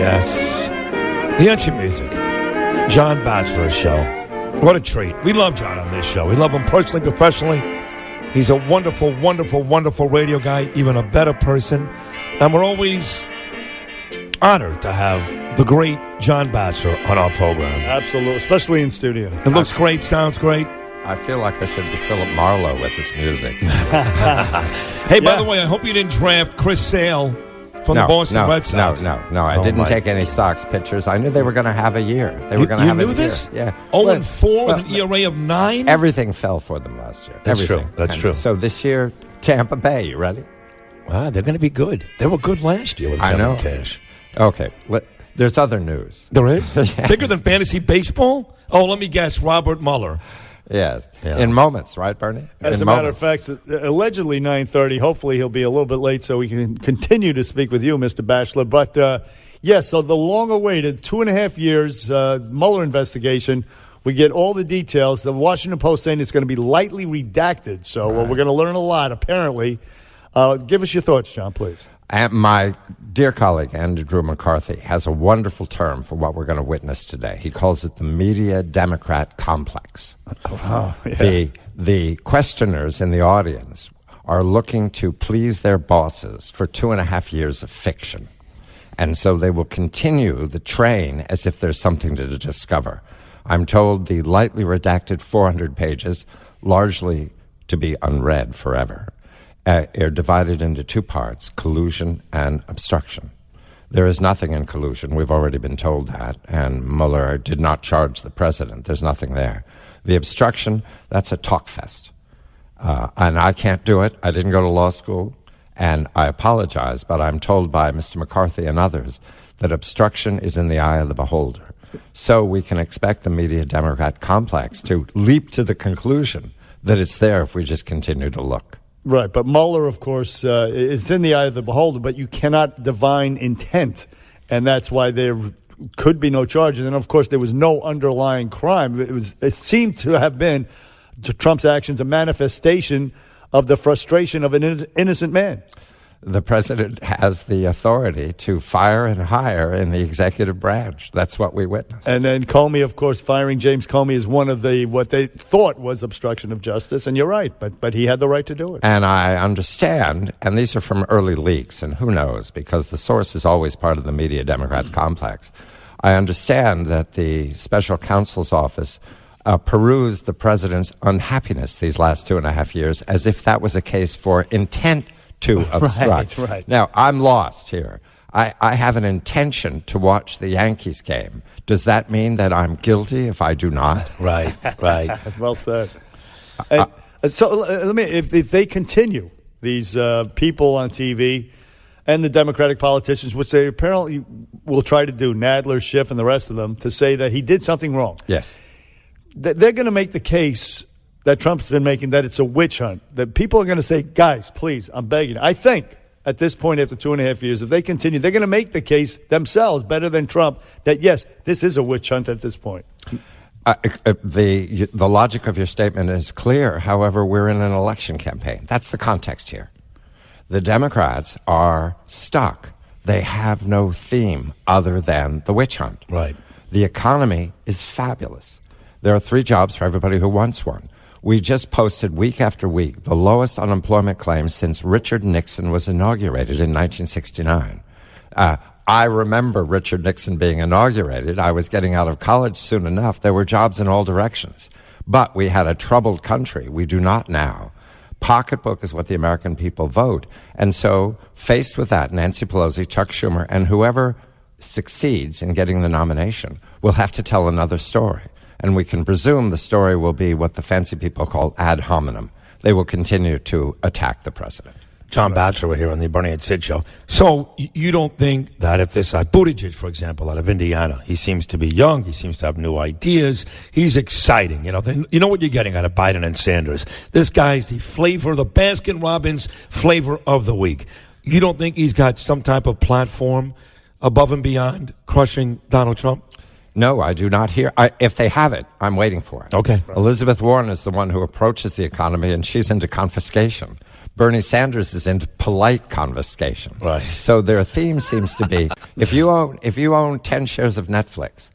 yes. The entry music. John Batchelor show. What a treat. We love John on this show. We love him personally, professionally. He's a wonderful, wonderful, wonderful radio guy, even a better person. And we're always honored to have the great John Batchelor on our program. Absolutely, especially in studio. It looks great, sounds great. I feel like I should be Philip Marlowe with this music. Hey, by the way, I hope you didn't draft Chris Sale from the Boston Red Sox. No. I didn't take any Sox pitchers. I knew they were going to have a year. They were going to have a year. You knew this? Yeah. 0-4 with an ERA of 9? Everything fell for them last year. That's everything. true. That's true. So this year, Tampa Bay, you ready? Wow, they're going to be good. They were good last year with Kevin Cash. Okay. There's other news. There is? Yes. Bigger than fantasy baseball? Oh, let me guess, Robert Mueller. Yes. Yeah. In moments, right, Bernie? As a matter of fact, allegedly 9:30. Hopefully he'll be a little bit late so we can continue to speak with you, Mr. Batchelor. But, so the long-awaited 2.5 years Mueller investigation, we get all the details. The Washington Post saying it's going to be lightly redacted. So we're going to learn a lot, apparently. Give us your thoughts, John, please. My dear colleague, Andrew McCarthy, has a wonderful term for what we're going to witness today. He calls it the media Democrat complex. Oh, yeah. The questioners in the audience are looking to please their bosses for 2.5 years of fiction. And so they will continue the train as if there's something to discover. I'm told the lightly redacted 400 pages, largely to be unread forever, are divided into two parts, collusion and obstruction. There is nothing in collusion. We've already been told that. And Mueller did not charge the president. There's nothing there. The obstruction, that's a talk fest. And I can't do it. I didn't go to law school. And I apologize, but I'm told by Mr. McCarthy and others that obstruction is in the eye of the beholder. So we can expect the media Democrat complex to leap to the conclusion that it's there if we just continue to look. Right, but Mueller, of course, is in the eye of the beholder, but you cannot divine intent, and that's why there could be no charges. And, of course, there was no underlying crime. It seemed to have been, to Trump's actions, a manifestation of the frustration of an innocent man. The president has the authority to fire and hire in the executive branch. That's what we witnessed. And then Comey, of course, firing James Comey is one of what they thought was obstruction of justice. And you're right, but he had the right to do it. And I understand, and these are from early leaks, and who knows, because the source is always part of the media Democrat complex. I understand that the special counsel's office perused the president's unhappiness these last 2.5 years as if that was a case for intent to obstruct. Right. Now, I'm lost here. I have an intention to watch the Yankees game. Does that mean that I'm guilty if I do not? Right. Well said. So let me, if they continue, these people on TV and the Democratic politicians, which they apparently will try to do, Nadler, Schiff, and the rest of them, to say that he did something wrong. Yes. They're going to make the case that Trump's been making, that it's a witch hunt, that people are going to say, guys, please, I'm begging. I think at this point, after 2.5 years, if they continue, they're going to make the case themselves better than Trump that, yes, this is a witch hunt at this point. The logic of your statement is clear. However, we're in an election campaign. That's the context here. The Democrats are stuck. They have no theme other than the witch hunt. Right. The economy is fabulous. There are 3 jobs for everybody who wants one. We just posted week after week the lowest unemployment claims since Richard Nixon was inaugurated in 1969. I remember Richard Nixon being inaugurated. I was getting out of college soon enough. There were jobs in all directions. But we had a troubled country. We do not now. Pocketbook is what the American people vote. And so, faced with that, Nancy Pelosi, Chuck Schumer, and whoever succeeds in getting the nomination will have to tell another story. And we can presume the story will be what the fancy people call ad hominem. They will continue to attack the president. John Batchelor here on the Bernie and Sid show. So you don't think that if this Buttigieg, for example, out of Indiana, he seems to be young, he seems to have new ideas, he's exciting. You know what you're getting out of Biden and Sanders. This guy's the flavor, the Baskin-Robbins flavor of the week. You don't think he's got some type of platform above and beyond crushing Donald Trump? No, I do not hear. If they have it, I'm waiting for it. Okay. Elizabeth Warren is the one who approaches the economy, and she's into confiscation. Bernie Sanders is into polite confiscation. Right. So their theme seems to be, if you own 10 shares of Netflix,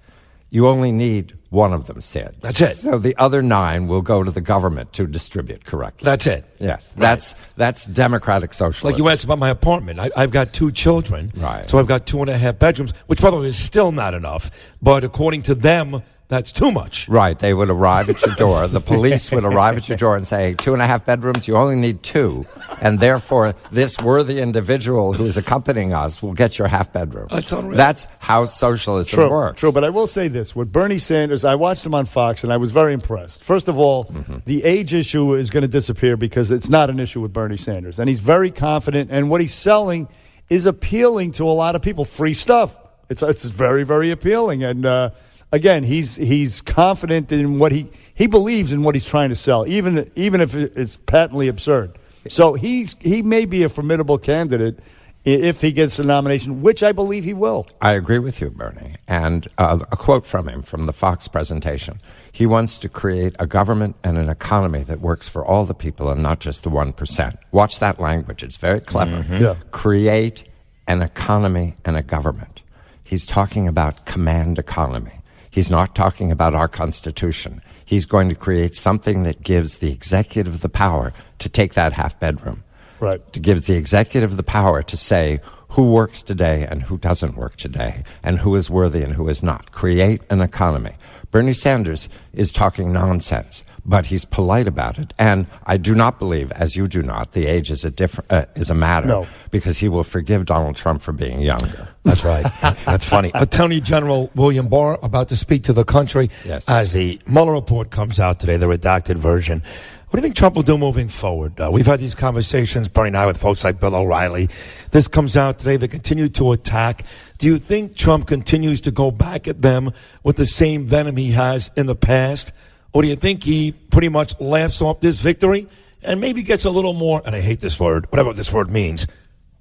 you only need one of them, Sid. That's it. So the other 9 will go to the government to distribute correctly. That's it. Yes. Right. That's democratic socialism. Like you asked about my apartment. I've got 2 children. Right. So I've got 2.5 bedrooms, which, by the way, is still not enough. But according to them, that's too much. Right. They would arrive at your door. The police would arrive at your door and say, 2.5 bedrooms, you only need 2. And therefore, this worthy individual who is accompanying us will get your half bedroom. That's unreal. That's how socialism works. True, but I will say this. With Bernie Sanders, I watched him on Fox, and I was very impressed. First of all, the age issue is going to disappear because it's not an issue with Bernie Sanders. And he's very confident, and what he's selling is appealing to a lot of people. Free stuff. It's very, very appealing. And again, he's confident in what he believes in what he's trying to sell, even if it's patently absurd. So he may be a formidable candidate if he gets the nomination, which I believe he will. I agree with you, Bernie. And a quote from him from the Fox presentation. He wants to create a government and an economy that works for all the people and not just the 1%. Watch that language. It's very clever. Yeah. Create an economy and a government. He's talking about command economy. He's not talking about our Constitution. He's going to create something that gives the executive the power to take that half bedroom. Right. To give the executive the power to say who works today and who doesn't work today, and who is worthy and who is not. Create an economy. Bernie Sanders is talking nonsense, but he's polite about it. And I do not believe, as you do not, the age is a matter. No. Because he will forgive Donald Trump for being younger. That's right. That's funny. Attorney General William Barr about to speak to the country as the Mueller report comes out today, the redacted version. What do you think Trump will do moving forward? We've had these conversations, Bernie and I, with folks like Bill O'Reilly. This comes out today. They continue to attack. Do you think Trump continues to go back at them with the same venom he has in the past? Or do you think he pretty much laughs off this victory and maybe gets a little more, and I hate this word, whatever this word means,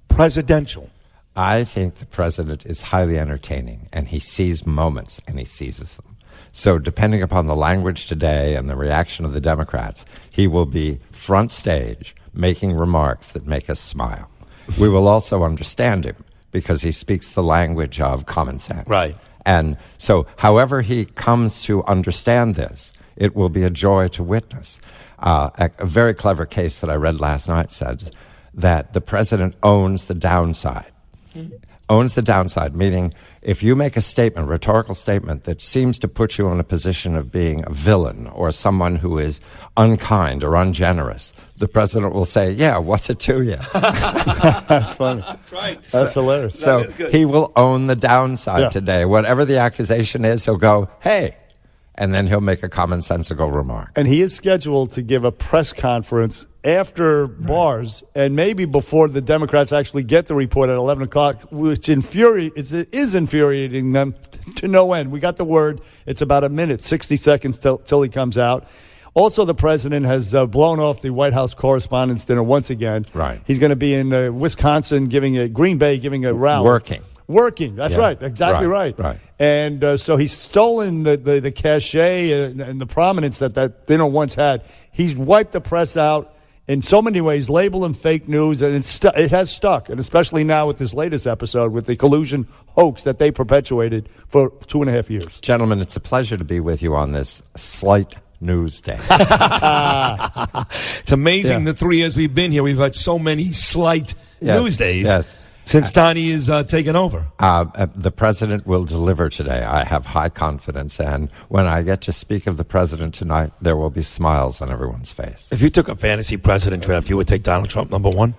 presidential? I think the president is highly entertaining, and he sees moments, and he seizes them. So depending upon the language today and the reaction of the Democrats, he will be front stage making remarks that make us smile. We will also understand him because he speaks the language of common sense. Right. And so however he comes to understand this, it will be a joy to witness. A very clever case that I read last night said that the president owns the downside. Owns the downside, meaning if you make a statement, rhetorical statement, that seems to put you in a position of being a villain or someone who is unkind or ungenerous, the president will say, yeah, what's it to you? That's funny. That's right. That's hilarious. So he will own the downside today. Whatever the accusation is, he'll go, hey, and then he'll make a commonsensical remark. And he is scheduled to give a press conference after Barr's and maybe before the Democrats actually get the report at 11 o'clock, which is infuriating them to no end. We got the word. It's about a minute, 60 seconds till he comes out. Also, the president has blown off the White House Correspondents' Dinner once again. Right. He's going to be in Wisconsin, Green Bay, giving a rally. Working. That's right. Exactly right. And so he's stolen the cachet and the prominence that dinner once had. He's wiped the press out in so many ways, label them fake news, and it has stuck, and especially now with this latest episode with the collusion hoax that they perpetuated for 2.5 years. Gentlemen, it's a pleasure to be with you on this slight news day. It's amazing the 3 years we've been here, we've had so many slight news days. Yes. Since Donnie is taken over. The president will deliver today. I have high confidence. And when I get to speak of the president tonight, there will be smiles on everyone's face. If you took a fantasy president draft, you would take Donald Trump number 1?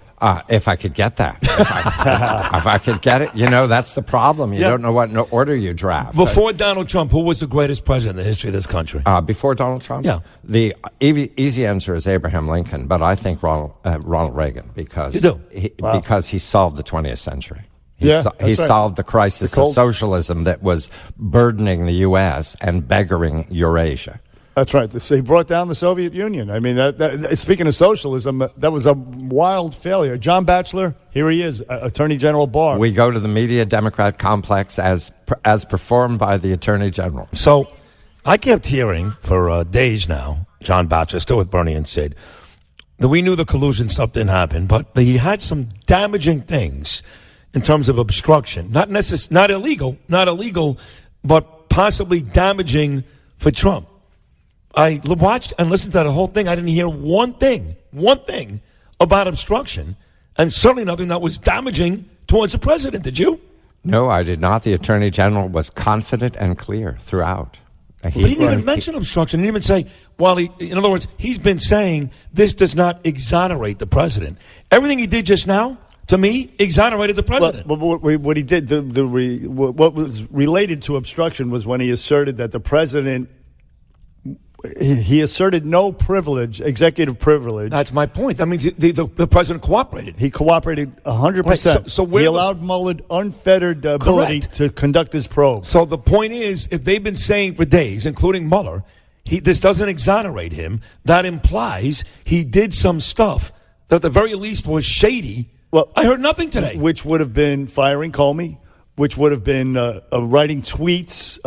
If I could get that. If I could get it. You know, that's the problem. You don't know what order you draft. Before Donald Trump, who was the greatest president in the history of this country? Before Donald Trump? Yeah. The easy answer is Abraham Lincoln, but I think Ronald Reagan because because he solved the 20th century. He solved the crisis of socialism that was burdening the U.S. and beggaring Eurasia. That's right. So he brought down the Soviet Union. I mean, speaking of socialism, that was a wild failure. John Batchelor, here he is, Attorney General Barr. We go to the media Democrat complex as performed by the Attorney General. So I kept hearing for days now, John Batchelor, still with Bernie and Sid, that we knew the collusion stuff didn't happen, but that he had some damaging things in terms of obstruction. Not illegal, but possibly damaging for Trump. I watched and listened to that whole thing. I didn't hear one thing about obstruction, and certainly nothing that was damaging towards the president. Did you? No, I did not. The Attorney General was confident and clear throughout. But he didn't even mention obstruction. He didn't even say, in other words, he's been saying this does not exonerate the president. Everything he did just now, to me, exonerated the president. But what he did, what was related to obstruction was when he asserted that the president, he asserted no privilege, executive privilege. That's my point. That means the president cooperated. He cooperated 100%. Right, so he allowed Mueller unfettered ability to conduct his probe. So the point is, if they've been saying for days, including Mueller, this doesn't exonerate him, that implies he did some stuff that at the very least was shady. Well, I heard nothing today. Which would have been firing Comey, which would have been writing tweets,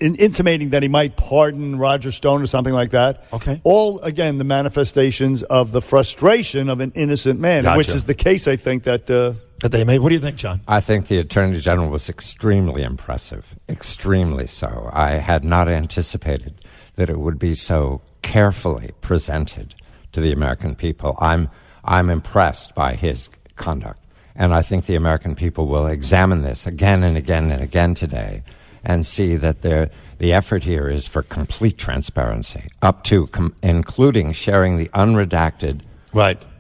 intimating that he might pardon Roger Stone or something like that. Okay. All, again, the manifestations of the frustration of an innocent man, Gotcha. which is the case, I think, that they made. What do you think, John? I think the Attorney General was extremely impressive, extremely so. I had not anticipated that it would be so carefully presented to the American people. I'm impressed by his conduct, and I think the American people will examine this again and again and again today and see that the effort here is for complete transparency, up to including sharing the unredacted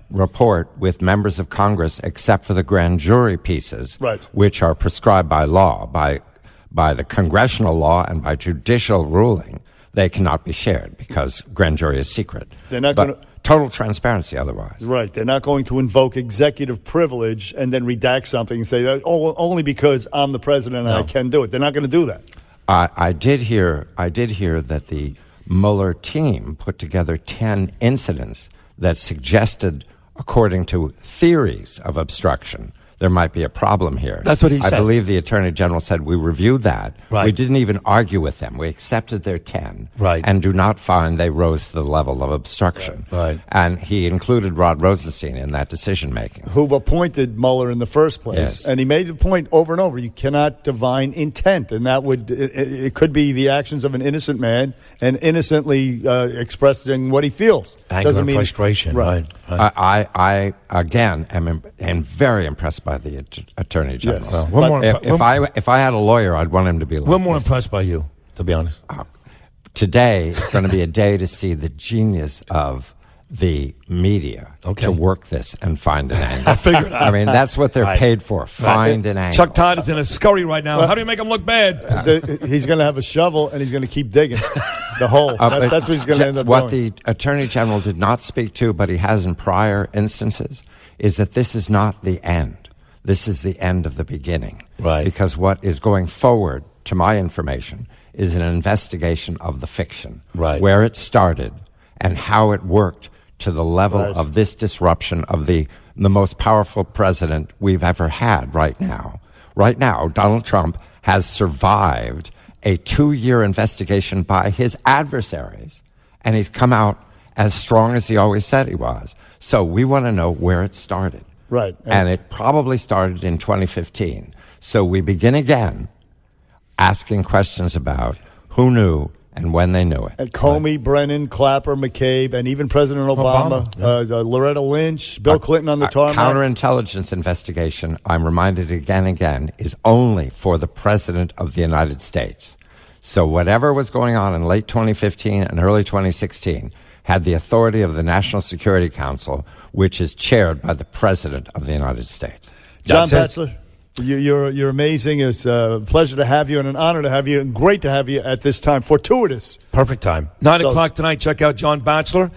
report with members of Congress, except for the grand jury pieces, which are prescribed by law, by the congressional law and by judicial ruling. They cannot be shared because grand jury is secret. They're not going to... Total transparency otherwise. Right. They're not going to invoke executive privilege and then redact something and say, that only because I'm the president and I can do it. They're not going to do that. I did hear that the Mueller team put together 10 incidents that suggested, according to theories of obstruction, there might be a problem here. That's what he said. I believe the Attorney General said, we reviewed that. Right. We didn't even argue with them. We accepted their 10 and do not find they rose to the level of obstruction. Right. And he included Rod Rosenstein in that decision-making. Who appointed Mueller in the first place. Yes. And he made the point over and over, you cannot divine intent. And that would, it could be the actions of an innocent man and innocently expressing what he feels. Anger and frustration. Right. I again, am very impressed by the Attorney General. Yes. Well, if I had a lawyer, I'd want him to be like We're more impressed by you, to be honest. Today is going to be a day to see the genius of the media to work this and find an angle. I figured out. I mean, that's what they're paid for, find an angle. Chuck Todd is in a scurry right now. How do you make him look bad? He's going to have a shovel and he's going to keep digging the hole. That's what he's going to end up doing. What the Attorney General did not speak to, but he has in prior instances, is that this is not the end. This is the end of the beginning. Right. Because what is going forward, to my information, is an investigation of the fiction. Right. Where it started and how it worked to the level of this disruption of the most powerful president we've ever had right now. Right now, Donald Trump has survived a 2-year investigation by his adversaries, and he's come out as strong as he always said he was. So we want to know where it started. Right. And it probably started in 2015. So we begin again asking questions about who knew and when they knew it. And Comey, Brennan, Clapper, McCabe, and even President Obama, Loretta Lynch, Bill Clinton on the tarmac. Counterintelligence investigation, I'm reminded again and again, is only for the President of the United States. So whatever was going on in late 2015 and early 2016 had the authority of the National Security Council, which is chaired by the President of the United States. John Batchelor, you're amazing. It's a pleasure to have you and an honor to have you and great to have you at this time. Fortuitous. Perfect time. 9 o'clock tonight. Check out John Batchelor.